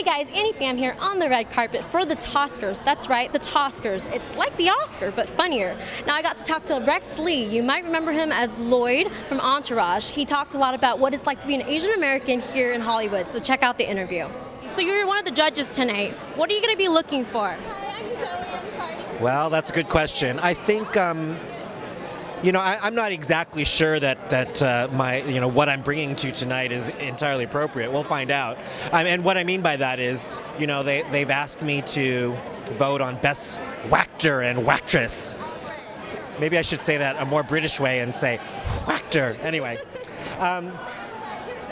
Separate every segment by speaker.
Speaker 1: guys, Annie Pham here on the red carpet for the Toscars. That's right, the Toscars. It's like the Oscar, but funnier. Now I got to talk to Rex Lee. You might remember him as Lloyd from Entourage. He talked a lot about what it's like to be an Asian American here in Hollywood, so check out the interview. So you're one of the judges tonight. What are you going to be looking for?
Speaker 2: Well, that's a good question. I think, you know, I'm not exactly sure that my, you know, what I'm bringing to tonight is entirely appropriate. We'll find out. And what I mean by that is, you know, they've asked me to vote on Best Wactor and Wactress. Maybe I should say that a more British way and say Wactor. Anyway.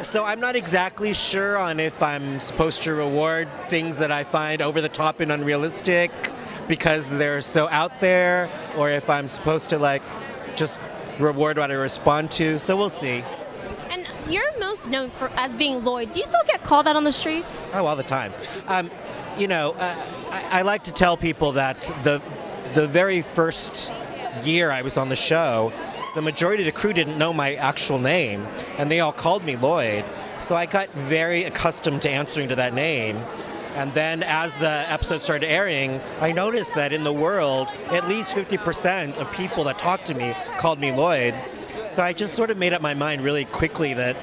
Speaker 2: So I'm not exactly sure on if I'm supposed to reward things that I find over the top and unrealistic because they're so out there, or if I'm supposed to like just reward what I respond to. So we'll see.
Speaker 1: And you're most known for as being Lloyd. Do you still get called that on the street?
Speaker 2: Oh, all the time. You know, I like to tell people that the very first year I was on the show, the majority of the crew didn't know my actual name, and they all called me Lloyd. So I got very accustomed to answering to that name. And then as the episode started airing, I noticed that in the world, at least 50% of people that talked to me called me Lloyd. So I just sort of made up my mind really quickly that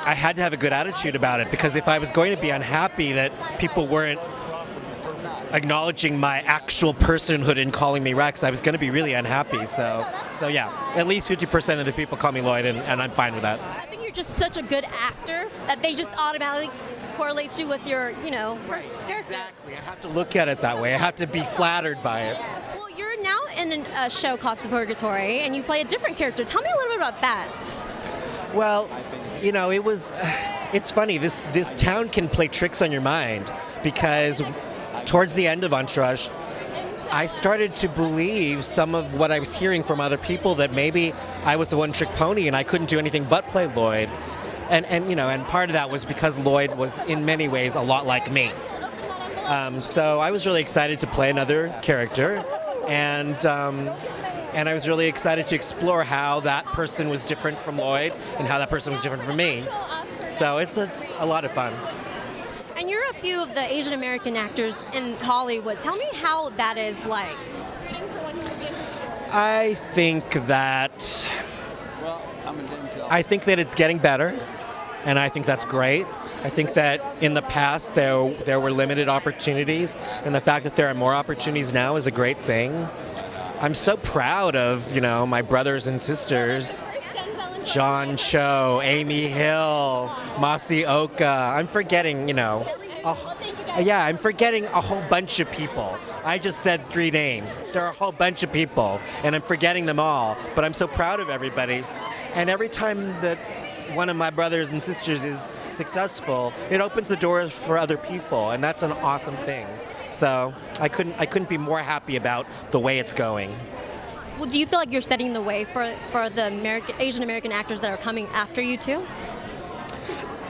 Speaker 2: I had to have a good attitude about it, because if I was going to be unhappy that people weren't acknowledging my actual personhood and calling me Rex, I was going to be really unhappy. So yeah, at least 50% of the people call me Lloyd, and I'm fine with that.
Speaker 1: I think you're just such a good actor that they just automatically correlate you with your, you know, character.
Speaker 2: Exactly. I have to look at it that way. I have to be flattered by it.
Speaker 1: Well, you're now in a show called The Purgatory, and you play a different character. Tell me a little bit about that.
Speaker 2: Well, you know, it's funny. This town can play tricks on your mind, because towards the end of Entourage, I started to believe some of what I was hearing from other people, that maybe I was a one-trick pony and I couldn't do anything but play Lloyd. And you know, and part of that was because Lloyd was in many ways a lot like me. So I was really excited to play another character, and I was really excited to explore how that person was different from Lloyd and how that person was different from me. So it's a lot of fun.
Speaker 1: And you're a few of the Asian American actors in Hollywood. Tell me how that is like.
Speaker 2: I think that it's getting better, and I think that's great. I think that in the past there were limited opportunities, and the fact that there are more opportunities now is a great thing. I'm so proud of, you know, my brothers and sisters, John Cho, Amy Hill, Masi Oka. I'm forgetting, you know, I'm forgetting a whole bunch of people. I just said 3 names. There are a whole bunch of people, and I'm forgetting them all, but I'm so proud of everybody. And every time that one of my brothers and sisters is successful, it opens the doors for other people, and that's an awesome thing. So I couldn't be more happy about the way it's going.
Speaker 1: Well, do you feel like you're setting the way for the Asian American actors that are coming after you too?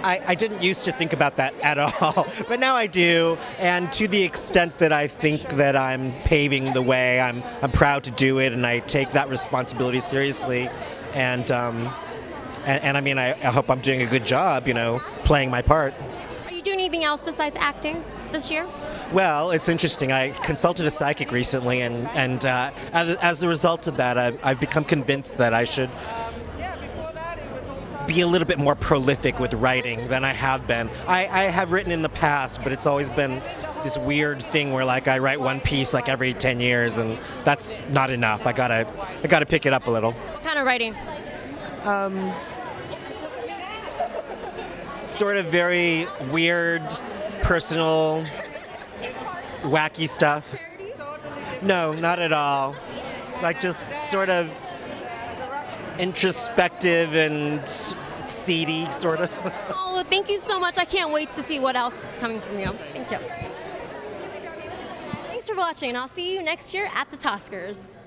Speaker 2: I didn't used to think about that at all, but now I do, and to the extent that I think that I'm paving the way, I'm proud to do it, and I take that responsibility seriously, and I mean, I hope I'm doing a good job, you know, playing my part.
Speaker 1: Are you doing anything else besides acting this year?
Speaker 2: Well, it's interesting. I consulted a psychic recently, and as the result of that, I've become convinced that I should be a little bit more prolific with writing than I have been. I have written in the past, but it's always been this weird thing where, like, I write one piece like every 10 years, and that's not enough. I gotta pick it up a little.
Speaker 1: What kind of writing?
Speaker 2: Sort of very weird, personal, wacky stuff. No, not at all. Like, just sort of introspective and seedy, sort of.
Speaker 1: Oh, well, thank you so much. I can't wait to see what else is coming from you. Thank you. Thanks for watching, and I'll see you next year at the Toscars.